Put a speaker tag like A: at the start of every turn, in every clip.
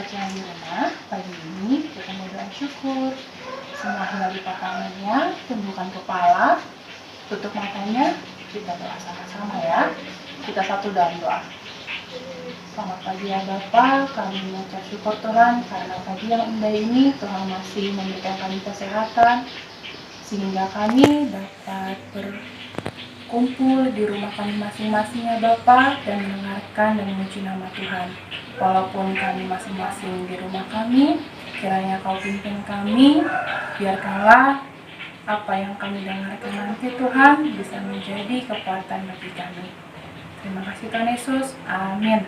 A: kecil yang di rumah, pagi ini kita mau doa syukur. Semua hendak dipatangnya, tundukkan kepala, tutup matanya, kita doa sama-sama ya. Kita satu dalam doa. Selamat pagi ya Bapa, kami mengucap syukur Tuhan karena pagi yang indah ini Tuhan masih memberikan kami kesehatan sehingga kami dapat berkumpul di rumah kami masing-masing ya Bapa dan mendengarkan dan memuji nama Tuhan. Walaupun kami masing-masing di rumah kami, kiranya Kau pimpin kami, biarkanlah apa yang kami dengarkan nanti Tuhan bisa menjadi kekuatan bagi kami. Terima kasih Tuhan Yesus, amin.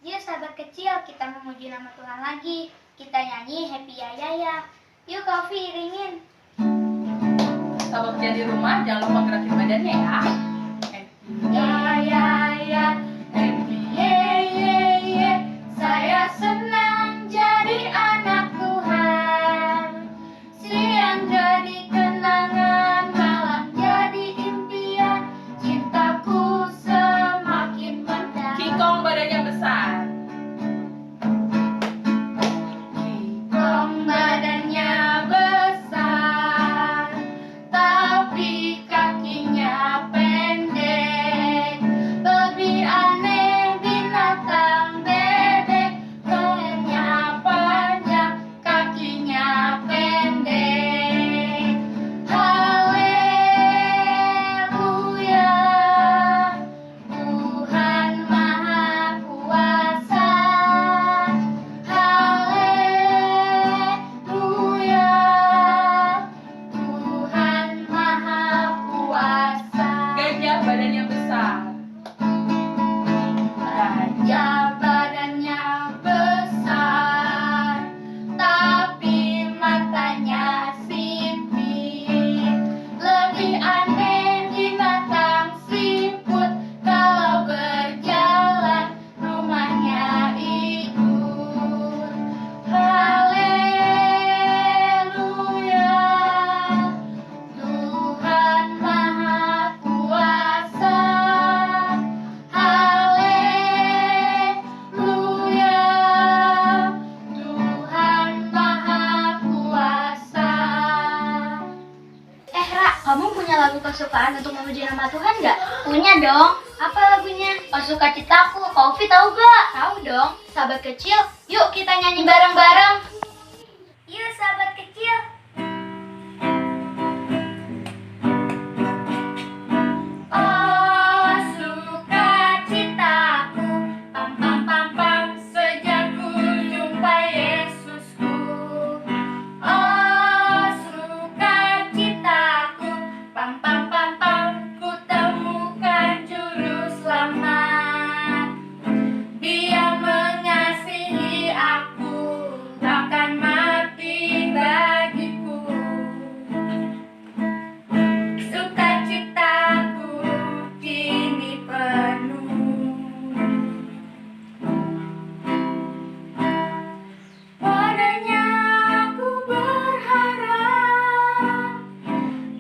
B: Yuk sahabat kecil, kita memuji nama Tuhan lagi. Kita nyanyi Happy Ya Ya Ya. Yuk Kofi iringin.
A: Sahabat kecil di rumah, jangan lupa gerakin badannya ya.
B: Ya ya ya, happy ye ye ye. Saya senang jadi anak Tuhan. Siang jadi kenangan, malam jadi impian. Cintaku semakin mendalam.
A: Kikong badannya besar.
B: Kong badannya besar, tapi kakinya pendek. Lebih aneh binatang bebek, lehernya panjang, kakinya pendek. Haleluya, Tuhan Maha Kuasa. Haleluya, Tuhan Maha Kuasa.
A: Gajah badannya besar.
B: Gajah badannya besar, tapi matanya sipit. Lebih aneh binatang siput, kalau berjalan rumahnya ikut. Haleluya, Tuhan Maha Kuasa. Haleluya, Tuhan Maha Kuasa. Ra, kamu punya lagu kesukaan untuk memuji nama Tuhan nggak? Punya dong. Apa lagunya? Oh, Sukacitaku. Kofi tahu gak? Tahu dong. Sahabat kecil, yuk kita nyanyi bareng-bareng. Yuk sahabat kecil. Oh, sukacitaku, pam pam pam pam, sejak ku jumpa Yesusku. Oh, sukacitaku, pam pam pam pam, ku temukan juru selamat. Dia mengasihi aku, bahkan mati bagiku. Sukacitaku kini penuh. Padanya aku berharap,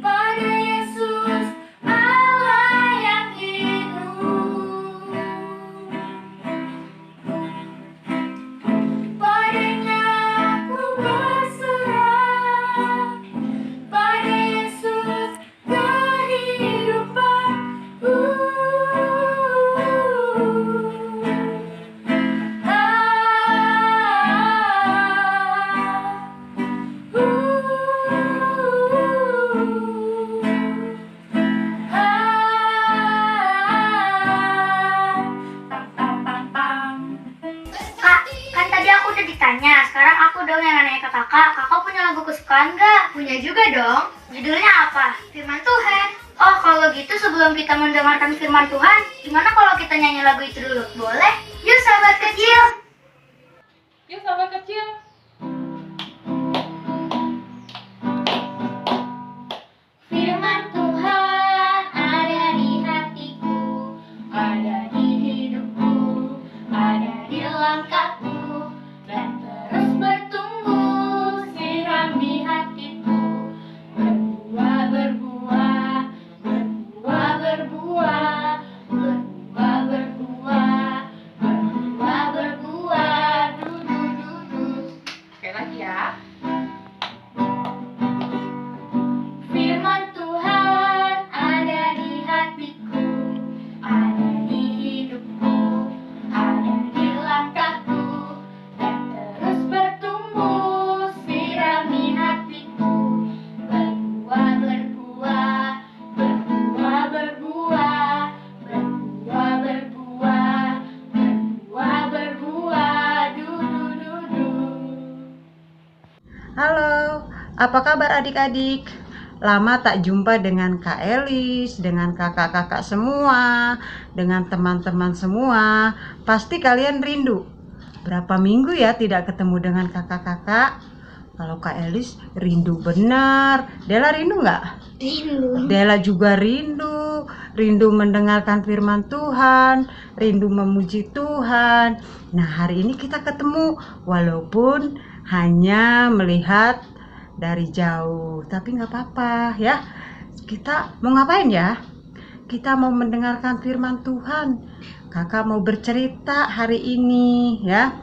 B: pada Yesus Allah yang hidup. Padanya aku berserah, pada Yesus kehidupanku. Kak, kan tadi aku udah ditanya, sekarang aku dong yang nanya ke kakak. Kakak punya lagu kesukaan nggak? Punya juga dong. Judulnya apa? Firman Tuhan. Oh, kalau gitu sebelum kita mendengarkan firman Tuhan, gimana kalau kita nyanyi lagu itu dulu? Boleh? Yuk sahabat kecil.
A: Yuk sahabat kecil.
B: Firman Tuhan ada di hatiku, ada di hidupku, ada di langkahku, dan terus bertumbuh, sirami hatiku. Berbuah, berbuah, berbuah, berbuah, berbuah, berbuah, berbuah, berbuah.
C: Halo, apa kabar adik-adik? Lama tak jumpa dengan Kak Elis, dengan kakak-kakak semua, dengan teman-teman semua. Pasti kalian rindu. Berapa minggu ya tidak ketemu dengan kakak-kakak? Kalau Kak Elis rindu benar. Dela rindu nggak?
B: Rindu.
C: Dela juga rindu. Rindu mendengarkan firman Tuhan, rindu memuji Tuhan. Nah, hari ini kita ketemu walaupun hanya melihat dari jauh, tapi nggak apa-apa ya. Kita mau ngapain ya? Kita mau mendengarkan firman Tuhan. Kakak mau bercerita hari ini ya.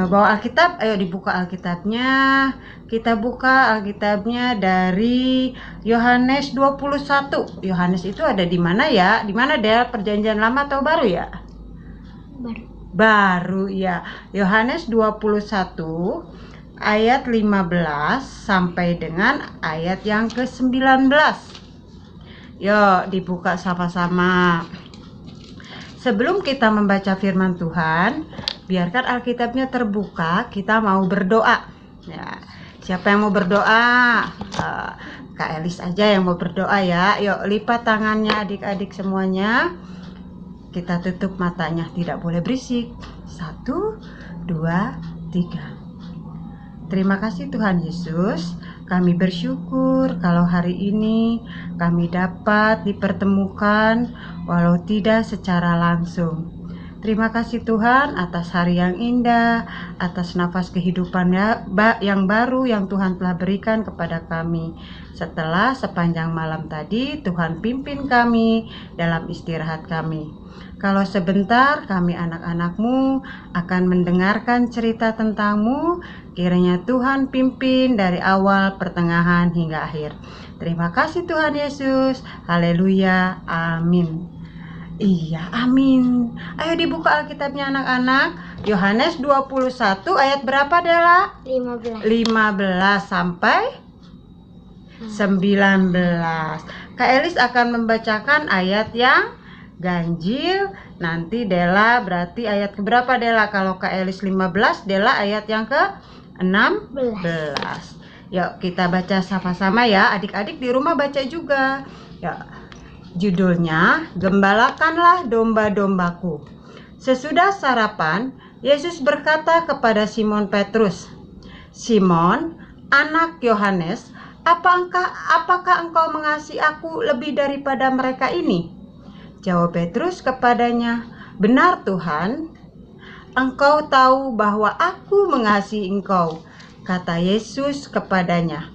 C: Bawa Alkitab, ayo dibuka Alkitabnya. Kita buka Alkitabnya dari Yohanes 21. Yohanes itu ada di mana ya? Di mana dia, Perjanjian Lama atau Baru ya? Baru ya. Yohanes 21 ayat 15 sampai dengan ayat yang ke-19. Yuk dibuka sama-sama. Sebelum kita membaca firman Tuhan, biarkan Alkitabnya terbuka, kita mau berdoa. Ya, siapa yang mau berdoa? Kak Elis aja yang mau berdoa ya. Yuk lipat tangannya adik-adik semuanya. Kita tutup matanya, tidak boleh berisik. 1, 2, 3. Terima kasih Tuhan Yesus. Kami bersyukur kalau hari ini kami dapat dipertemukan walau tidak secara langsung. Terima kasih Tuhan atas hari yang indah, atas nafas kehidupan yang baru yang Tuhan telah berikan kepada kami. Setelah sepanjang malam tadi, Tuhan pimpin kami dalam istirahat kami. Kalau sebentar kami anak-anak-Mu akan mendengarkan cerita tentang-Mu, kiranya Tuhan pimpin dari awal, pertengahan, hingga akhir. Terima kasih Tuhan Yesus. Haleluya. Amin. Iya, amin. Ayo dibuka Alkitabnya anak-anak. Yohanes 21 ayat berapa Dela?
B: 15.
C: 15 sampai 19. Kak Elis akan membacakan ayat yang ganjil. Nanti Dela berarti ayat keberapa Dela? Kalau Kak Elis 15, Dela ayat yang ke-16. Yuk kita baca sama-sama ya. Adik-adik di rumah baca juga. Ya. Judulnya, Gembalakanlah domba-dombaku. Sesudah sarapan, Yesus berkata kepada Simon Petrus, "Simon, anak Yohanes, apakah engkau mengasihi aku lebih daripada mereka ini?" Jawab Petrus kepadanya, "Benar Tuhan, engkau tahu bahwa aku mengasihi engkau." Kata Yesus kepadanya,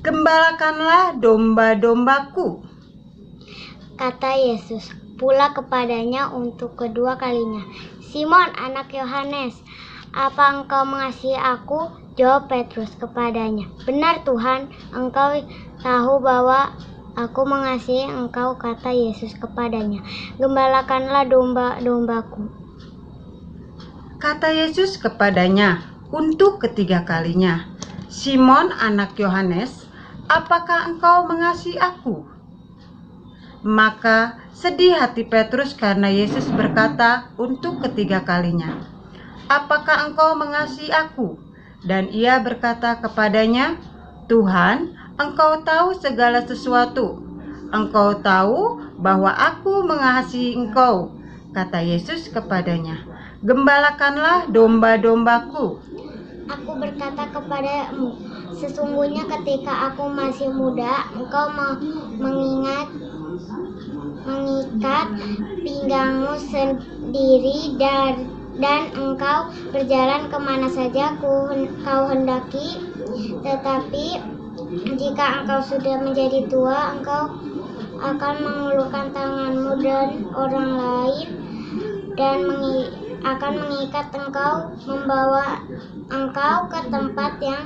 C: "Gembalakanlah domba-dombaku."
B: Kata Yesus pula kepadanya untuk kedua kalinya, "Simon, anak Yohanes, apa engkau mengasihi aku?" Jawab Petrus kepadanya, "Benar Tuhan, engkau tahu bahwa aku mengasihi engkau." Kata Yesus kepadanya, "Gembalakanlah domba-dombaku."
C: Kata Yesus kepadanya untuk ketiga kalinya, "Simon, anak Yohanes, apakah engkau mengasihi aku?" Maka sedih hati Petrus karena Yesus berkata untuk ketiga kalinya, "Apakah engkau mengasihi aku?" Dan ia berkata kepadanya, "Tuhan, engkau tahu segala sesuatu. Engkau tahu bahwa aku mengasihi engkau." Kata Yesus kepadanya, "Gembalakanlah domba-dombaku."
B: Aku berkata kepadamu, sesungguhnya ketika aku masih muda, engkau mengikat pinggangmu sendiri dan engkau berjalan kemana saja kau hendaki. Tetapi jika engkau sudah menjadi tua, engkau akan mengulurkan tanganmu dan orang lain dan akan mengikat engkau, membawa engkau ke tempat yang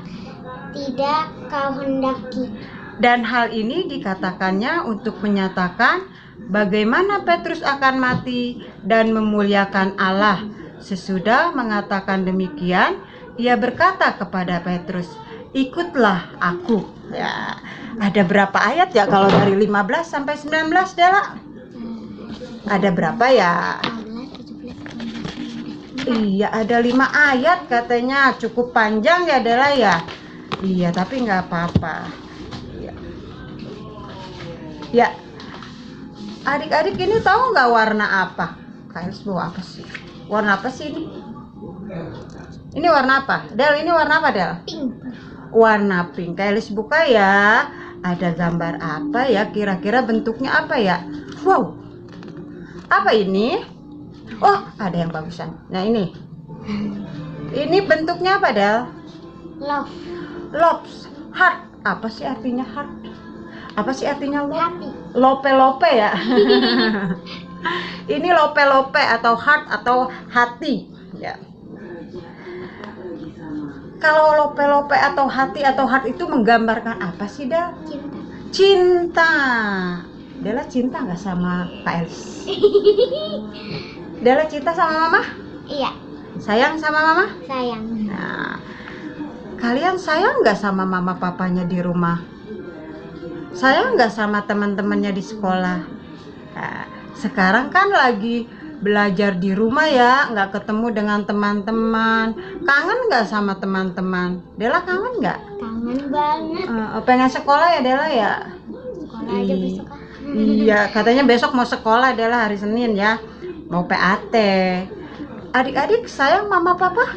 B: tidak kau hendaki.
C: Dan hal ini dikatakannya untuk menyatakan bagaimana Petrus akan mati dan memuliakan Allah. Sesudah mengatakan demikian, ia berkata kepada Petrus, "Ikutlah aku." Ya, ada berapa ayat ya kalau dari 15 sampai 19 Dela? Ada berapa ya? Iya, ada 5 ayat katanya, cukup panjang ya Dela ya. Iya, tapi nggak apa-apa. Ya. Ya, adik-adik ini tahu nggak warna apa? Kailis bawa apa sih? Warna apa sih ini? Ini warna apa? Del, ini warna apa, Del?
B: Pink.
C: Warna pink. Kailis buka ya. Ada gambar apa ya? Kira-kira bentuknya apa ya? Wow. Apa ini? Oh, ada yang bagusan. Nah, ini. Ini bentuknya apa, Del?
B: Love.
C: Loves. Heart. Apa sih artinya heart? Apa sih artinya love?
B: Hati.
C: Lope-lope ya. Ini lope-lope atau heart atau hati ya. Kalau lope-lope atau hati atau heart itu menggambarkan apa sih, Del?
B: Cinta.
C: Cinta. Dela cinta nggak sama Kak Elis? Dela cinta sama Mama?
B: Iya,
C: Sayang sama Mama?
B: sayang.
C: Nah, kalian sayang nggak sama mama papanya di rumah? Sayang nggak sama teman-temannya di sekolah? Nah, sekarang kan lagi belajar di rumah ya, nggak ketemu dengan teman-teman. Kangen nggak sama teman-teman? Dela kangen nggak?
B: Kangen banget.
C: Pengen sekolah ya Dela ya?
B: Sekolah aja besok ah.
C: Iya, katanya besok mau sekolah Dela hari Senin ya, mau PAT. Adik-adik sayang mama papa?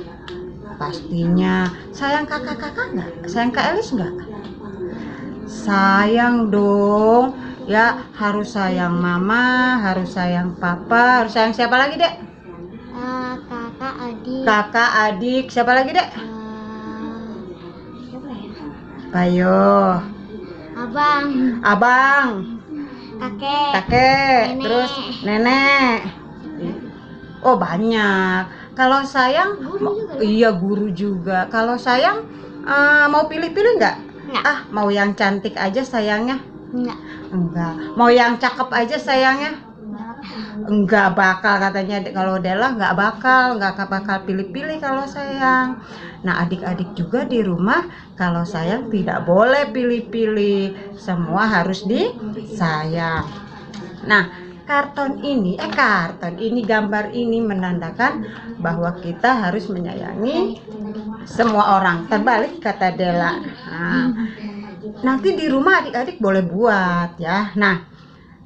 C: Pastinya. Sayang kakak-kakak nggak? Sayang Kak Elis nggak? Sayang dong. Ya, harus sayang mama, harus sayang papa, harus sayang siapa lagi, Dek?
B: Kakak, adik.
C: Kakak, adik, siapa lagi, Dek?
B: Siapa ya?
C: Ayo.
B: Abang,
C: Abang,
B: kakek,
C: kakek,
B: Nenek.
C: terus nenek. Oh, banyak. Kalau sayang,
B: Guru juga ya?
C: iya guru juga. Kalau sayang, mau pilih-pilih nggak?
B: Nggak.
C: Ah, mau yang cantik aja sayangnya?
B: Enggak.
C: Enggak. Mau yang cakep aja sayangnya? Enggak bakal katanya. Kalau Dela nggak bakal pilih-pilih kalau sayang. Nah, adik-adik juga di rumah kalau sayang tidak boleh pilih-pilih. Semua harus disayang. Nah, karton ini gambar ini menandakan bahwa kita harus menyayangi semua orang. Terbalik kata Dela. Nah, nanti di rumah adik-adik boleh buat ya. Nah,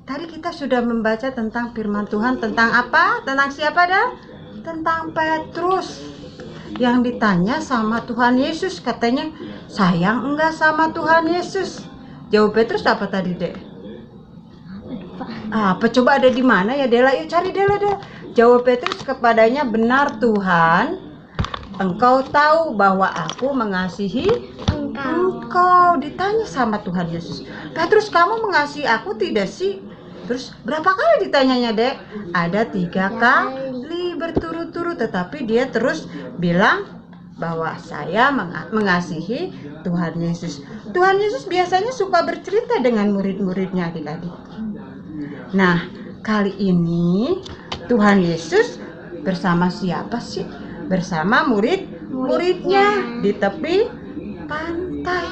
C: tadi kita sudah membaca tentang firman Tuhan tentang apa? Tentang siapa dah? Tentang Petrus yang ditanya sama Tuhan Yesus, katanya sayang enggak sama Tuhan Yesus? Jawab Petrus apa tadi, Dek? Apa coba ada di mana ya Dela? Yuk cari Dela deh. Jawab Petrus kepadanya, benar Tuhan, Engkau tahu bahwa aku mengasihi Engkau. Ditanya sama Tuhan Yesus, Petrus kamu mengasihi aku tidak sih? Terus berapa kali ditanyanya, Dek? Ada 3 kali berturut-turut, tetapi dia terus bilang bahwa saya mengasihi Tuhan Yesus. Tuhan Yesus biasanya suka bercerita dengan murid-muridnya, adik-adik. Nah, kali ini Tuhan Yesus bersama siapa sih? Bersama murid-muridnya di tepi pantai.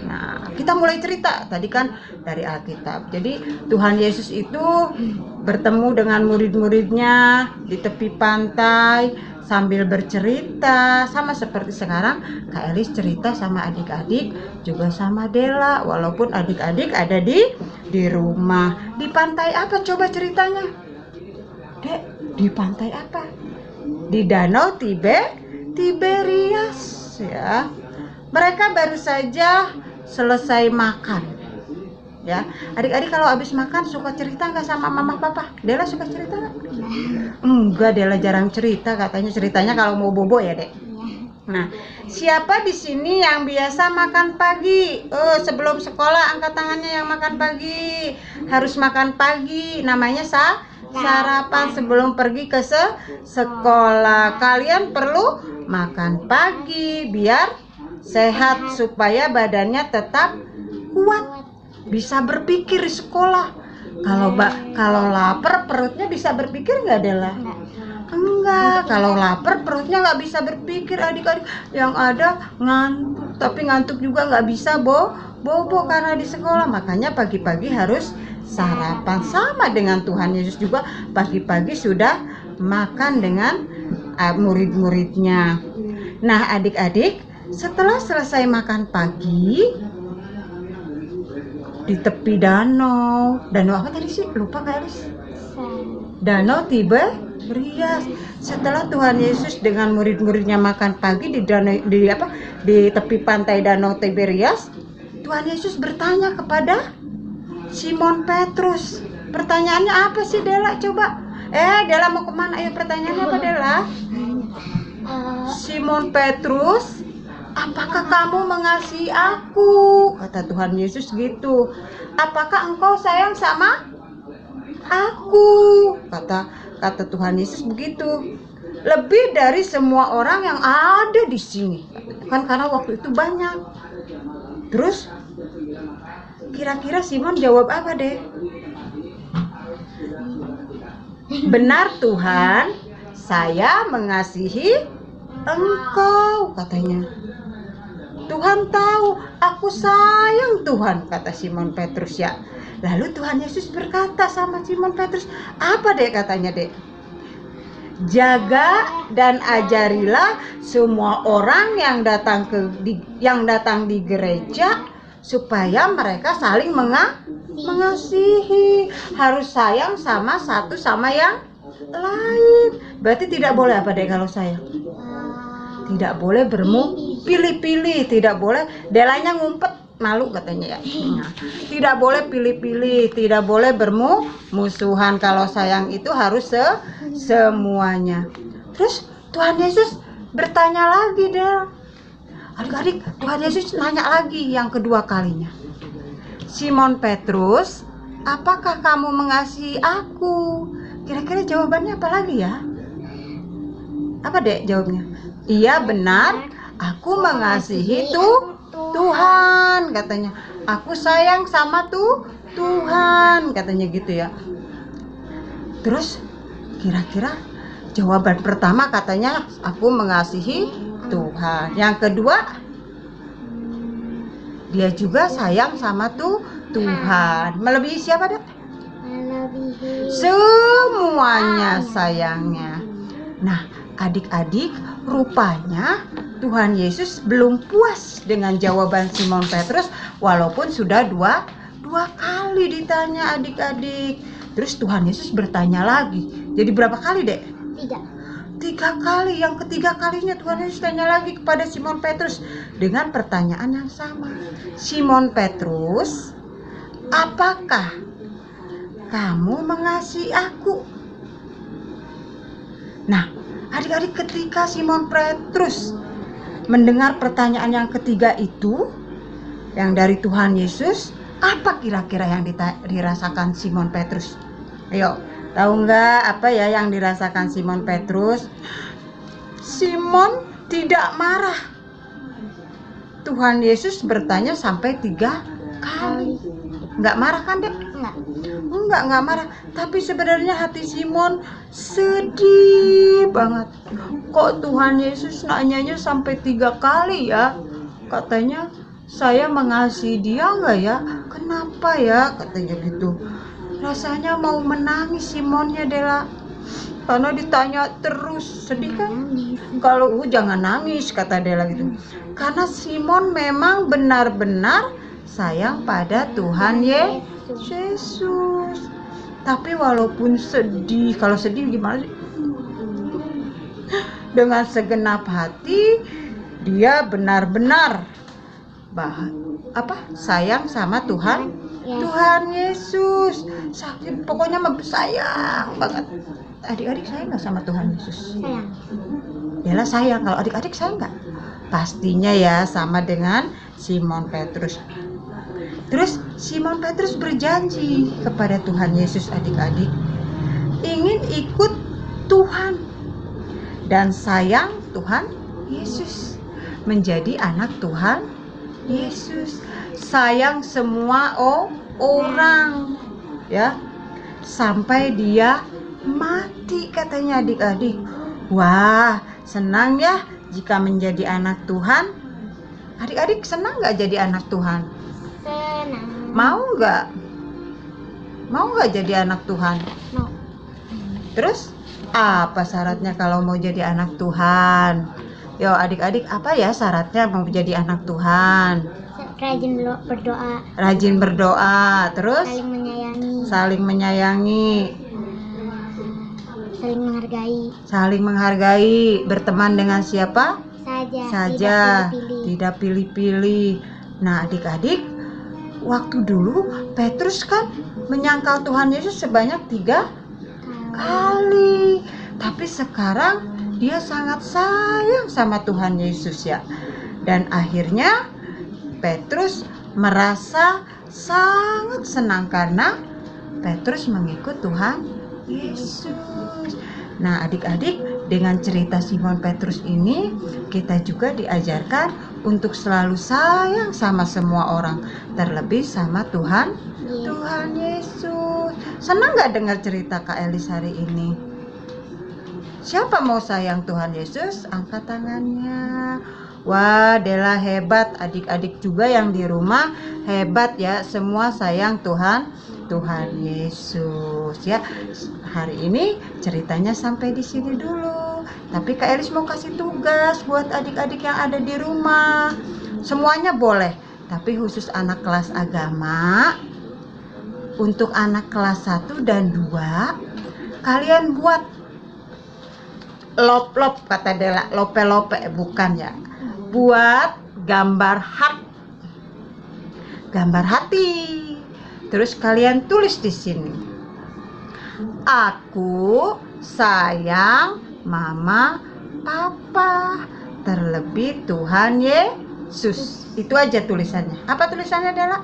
C: Nah, kita mulai cerita tadi kan dari Alkitab. Jadi Tuhan Yesus itu bertemu dengan murid-muridnya di tepi pantai sambil bercerita, sama seperti sekarang Kak Elis cerita sama adik-adik, juga sama Dela, walaupun adik-adik ada di rumah. Di pantai apa coba ceritanya? Dek, di pantai apa? Di Danau Tiberias ya. Mereka baru saja selesai makan. Ya, adik-adik kalau habis makan suka cerita nggak sama mama papa? Dela suka cerita nggak? Enggak, Dela jarang cerita, katanya ceritanya kalau mau bobo ya, Dek. Nah, siapa di sini yang biasa makan pagi? Sebelum sekolah angkat tangannya yang makan pagi. Harus makan pagi, namanya sarapan sebelum pergi ke sekolah. Kalian perlu makan pagi biar sehat supaya badannya tetap kuat. Bisa berpikir di sekolah. Kalau lapar perutnya bisa berpikir nggak, Dela? Enggak. Kalau lapar perutnya nggak bisa berpikir, adik-adik. Yang ada ngantuk, tapi ngantuk juga nggak bisa bobo karena di sekolah. Makanya pagi-pagi harus sarapan. Sama dengan Tuhan Yesus juga pagi-pagi sudah makan dengan murid-muridnya. Nah, adik-adik, Setelah selesai makan pagi di tepi danau apa tadi sih? Lupa Kak Elis. Danau Tiberias. Setelah Tuhan Yesus dengan murid-muridnya makan pagi di tepi pantai Danau Tiberias, Tuhan Yesus bertanya kepada Simon Petrus. Pertanyaannya apa sih, Dela? Coba. Dela mau kemana? Ayo, pertanyaannya apa, Dela? Simon Petrus, apakah kamu mengasihi aku? Kata Tuhan Yesus gitu. Apakah engkau sayang sama aku? Kata Tuhan Yesus begitu. Lebih dari semua orang yang ada di sini. Kan karena waktu itu banyak. Terus kira-kira Simon jawab apa deh? Benar Tuhan, saya mengasihi engkau, katanya. Tuhan tahu aku sayang Tuhan, kata Simon Petrus ya. Lalu Tuhan Yesus berkata sama Simon Petrus, apa dek katanya dek? Jaga dan ajarilah semua orang yang datang di gereja supaya mereka saling mengasihi, harus sayang sama satu sama yang lain. Berarti tidak boleh apa deh kalau sayang? Tidak boleh pilih-pilih, tidak boleh. Delanya ngumpet malu katanya ya. Tidak boleh pilih-pilih, tidak boleh bermusuhan. Kalau sayang itu harus semuanya. Terus Tuhan Yesus bertanya lagi Del. Adik-adik, Tuhan Yesus nanya lagi yang kedua kalinya. Simon Petrus, apakah kamu mengasihi aku? Kira-kira jawabannya apa lagi ya? Apa dek jawabnya? Iya benar, aku mengasihi Tuhan katanya. Aku sayang sama Tuhan katanya gitu ya. Terus kira-kira jawaban pertama katanya aku mengasihi Tuhan. Yang kedua, dia juga sayang sama Tuhan. Melebihi siapa dek? Melebihi semuanya sayangnya. Nah, adik-adik, rupanya Tuhan Yesus belum puas dengan jawaban Simon Petrus walaupun sudah dua kali ditanya adik-adik. Terus Tuhan Yesus bertanya lagi. Jadi berapa kali dek? 3 kali. Yang ketiga kalinya Tuhan Yesus tanya lagi kepada Simon Petrus dengan pertanyaan yang sama. Simon Petrus, apakah kamu mengasihi aku? Nah, adik-adik, ketika Simon Petrus mendengar pertanyaan yang ketiga itu yang dari Tuhan Yesus, apa kira-kira yang dirasakan Simon Petrus? Ayo, tahu nggak apa ya yang dirasakan Simon Petrus? Simon tidak marah. Tuhan Yesus bertanya sampai 3 kali. Nggak marah kan dek? Nggak marah. Tapi sebenarnya hati Simon sedih banget. Kok Tuhan Yesus nanyanya sampai 3 kali ya? Katanya saya mengasihi dia nggak ya? Kenapa ya? Katanya gitu. Rasanya mau menangis Simonnya Dela. Karena ditanya terus, sedih kan? Kalau jangan nangis kata Dela gitu. Karena Simon memang benar-benar sayang pada Tuhan Yesus. Tapi walaupun sedih, kalau sedih gimana sih? Dengan segenap hati dia benar-benar sayang sama Tuhan Yesus. Sakit, pokoknya sayang banget. Adik-adik sayang nggak sama Tuhan Yesus? Sayang. Yalah sayang. Kalau adik-adik sayang nggak? Pastinya ya sama dengan Simon Petrus. Terus Simon Petrus berjanji kepada Tuhan Yesus adik-adik, ingin ikut Tuhan dan sayang Tuhan Yesus, menjadi anak Tuhan Yesus, sayang semua orang ya, sampai dia mati katanya adik-adik. Wah, senang ya jika menjadi anak Tuhan. Adik-adik senang nggak jadi anak Tuhan? Senang. Mau nggak jadi anak Tuhan? Mau. Terus apa syaratnya kalau mau jadi anak Tuhan? Yo adik-adik, apa ya syaratnya mau jadi anak Tuhan?
B: Rajin berdoa,
C: Rajin berdoa, terus
B: saling menyayangi,
C: saling menghargai, berteman dengan siapa saja,
B: tidak
C: tidak pilih-pilih. Nah adik-adik, waktu dulu Petrus kan menyangkal Tuhan Yesus sebanyak 3 kali, tapi sekarang dia sangat sayang sama Tuhan Yesus ya. Dan akhirnya Petrus merasa sangat senang karena Petrus mengikut Tuhan Yesus. Nah adik-adik, dengan cerita Simon Petrus ini kita juga diajarkan untuk selalu sayang sama semua orang, terlebih sama Tuhan Yesus. Senang gak dengar cerita Kak Elis hari ini? Siapa mau sayang Tuhan Yesus? Angkat tangannya. Wah, Dela hebat. Adik-adik juga yang di rumah hebat ya. Semua sayang Tuhan Yesus ya. Hari ini ceritanya sampai di sini dulu. Tapi Kak Elis mau kasih tugas buat adik-adik yang ada di rumah. Semuanya boleh, tapi khusus anak kelas agama. Untuk anak kelas 1 dan 2, kalian buat lop-lop, kata Dela, lope-lope, bukan ya. Buat gambar hati. Terus kalian tulis di sini. Aku sayang mama, papa, terlebih Tuhan Yesus. Itu aja tulisannya. Apa tulisannya Dela?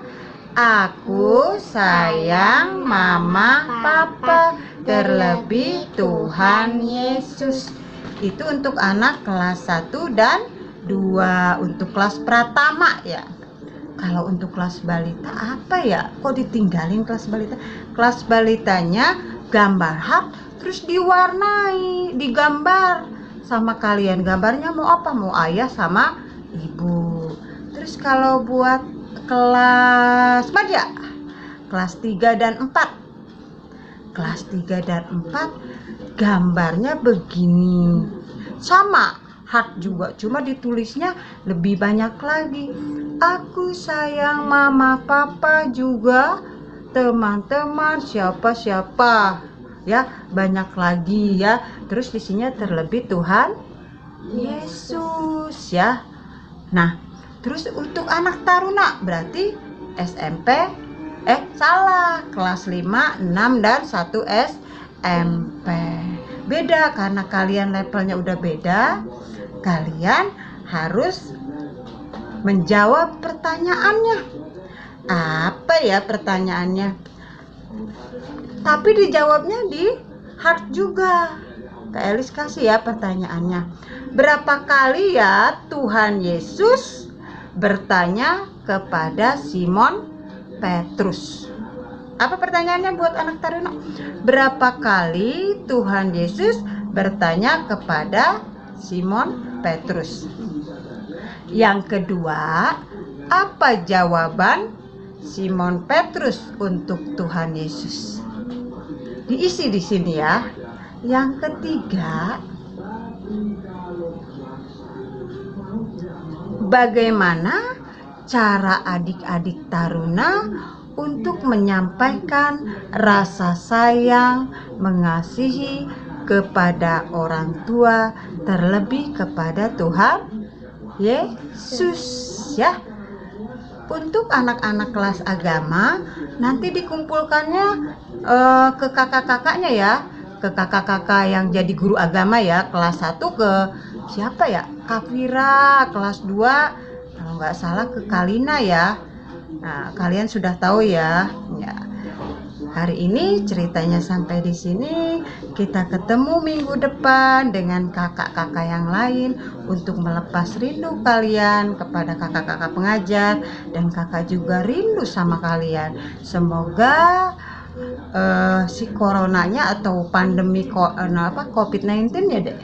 C: Aku sayang mama, papa, terlebih Tuhan Yesus. Itu untuk anak kelas 1 dan 2, untuk kelas pratama ya. Kalau untuk kelas balita apa ya? Kok ditinggalin kelas balita? Kelas balitanya gambar heart, terus diwarnai, digambar sama kalian. Gambarnya mau apa? Mau ayah sama ibu. Terus kalau buat kelas madya, kelas 3 dan 4. Kelas 3 dan 4 gambarnya begini. Sama heart juga, cuma ditulisnya lebih banyak lagi. Aku sayang mama, papa, juga teman-teman siapa-siapa. Ya, banyak lagi ya. Terus di sini terlebih Tuhan Yesus ya. Nah, terus untuk anak taruna berarti SMP, kelas 5, 6 dan 1 SMP. Beda karena kalian levelnya udah beda. Kalian harus menjawab pertanyaannya. Apa ya pertanyaannya? Tapi dijawabnya di heart juga. Kak Elis kasih ya pertanyaannya. Berapa kali ya Tuhan Yesus bertanya kepada Simon Petrus? Apa pertanyaannya buat anak taruna? Berapa kali Tuhan Yesus bertanya kepada Simon Petrus? Yang kedua, apa jawaban Simon Petrus untuk Tuhan Yesus? Diisi di sini ya. Yang ketiga, bagaimana cara adik-adik taruna untuk menyampaikan rasa sayang, mengasihi kepada orang tua, terlebih kepada Tuhan Yesus ya. Untuk anak-anak kelas agama nanti dikumpulkannya ke kakak-kakaknya ya, ke kakak-kakak yang jadi guru agama ya. Kelas 1 ke siapa ya? Kafira. Kelas 2 kalau nggak salah ke Kalina ya. Nah, kalian sudah tahu ya. Ya. Hari ini ceritanya sampai di sini. Kita ketemu minggu depan dengan kakak-kakak yang lain untuk melepas rindu kalian kepada kakak-kakak pengajar, dan kakak juga rindu sama kalian. Semoga si coronanya atau pandemi COVID-19 ya Dek?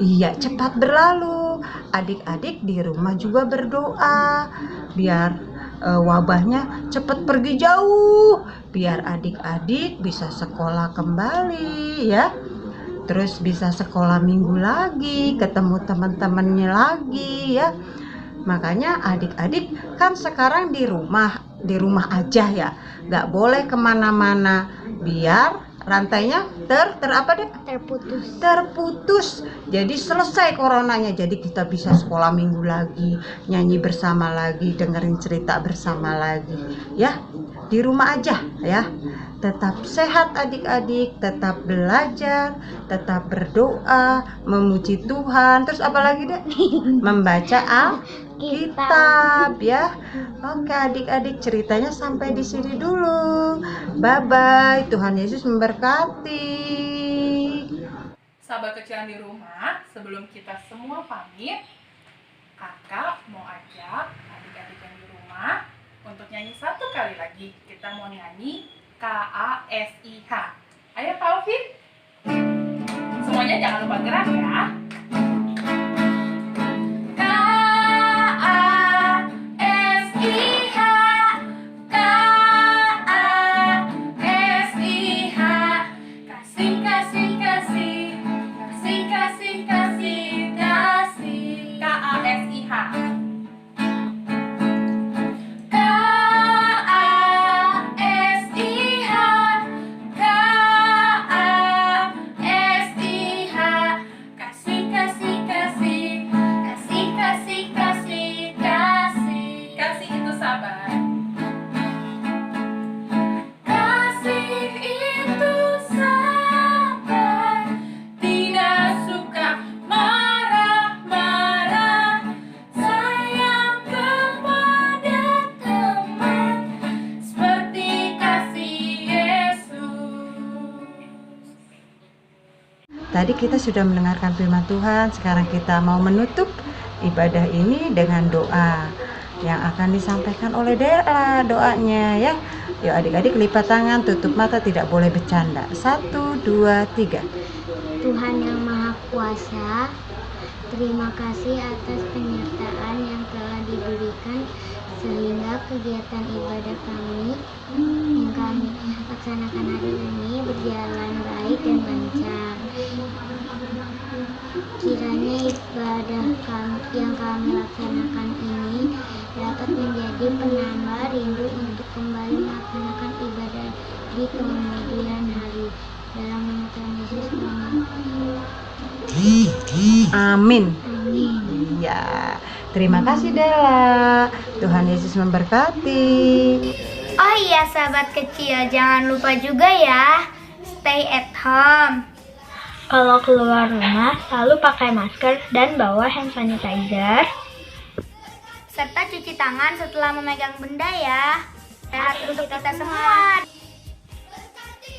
C: Iya, cepat berlalu. Adik-adik di rumah juga berdoa biar wabahnya cepat pergi jauh, biar adik-adik bisa sekolah kembali ya. terus bisa sekolah minggu lagi, ketemu teman-temannya lagi ya. Makanya adik-adik kan sekarang di rumah aja ya, nggak boleh kemana-mana biar rantainya terputus. Jadi selesai coronanya, jadi kita bisa sekolah minggu lagi, nyanyi bersama lagi, dengerin cerita bersama lagi ya. Di rumah aja ya. Tetap sehat adik-adik, tetap belajar, tetap berdoa, memuji Tuhan. Terus apalagi deh? Membaca Alkitab ya. Oke adik-adik, ceritanya sampai di sini dulu. Bye-bye. Tuhan Yesus memberkati.
A: Sahabat kecil yang di rumah, sebelum kita semua pamit, kakak mau ajak adik-adik yang di rumah untuk nyanyi satu kali lagi. Kita mau nyanyi KASIH. Ayo Pak Alvin. Semuanya jangan lupa gerak ya.
C: Tadi kita sudah mendengarkan firman Tuhan, sekarang kita mau menutup ibadah ini dengan doa yang akan disampaikan oleh Dela doanya ya. Yuk adik-adik lipat tangan, tutup mata, tidak boleh bercanda. 1, 2, 3.
B: Tuhan yang Maha Kuasa, terima kasih atas penyertaan yang telah diberikan sehingga kegiatan ibadah kami yang kami laksanakan hari ini berjalan baik dan lancar. Kiranya ibadah yang kami laksanakan ini dapat menjadi penambah rindu untuk kembali melaksanakan ibadah di kemudian hari. Dalam nama Tuhan Yesus,
C: Amin.
B: amin.
C: Ya, terima kasih Dela. Tuhan Yesus memberkati.
B: Oh iya sahabat kecil, jangan lupa juga ya, stay at home. Kalau keluar rumah, selalu pakai masker dan bawa hand sanitizer. Serta cuci tangan setelah memegang benda ya. Sehat untuk kita semua.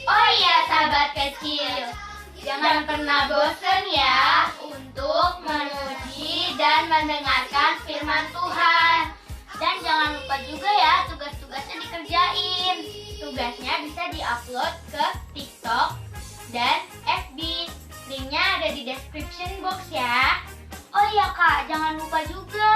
B: Oh iya sahabat kecil, jangan pernah bosan ya untuk memuji dan mendengarkan firman Tuhan. Dan jangan lupa juga ya tugas-tugasnya dikerjain. Tugasnya bisa diupload ke TikTok dan FB. Linknya ada di description box ya. Oh iya kak, jangan lupa juga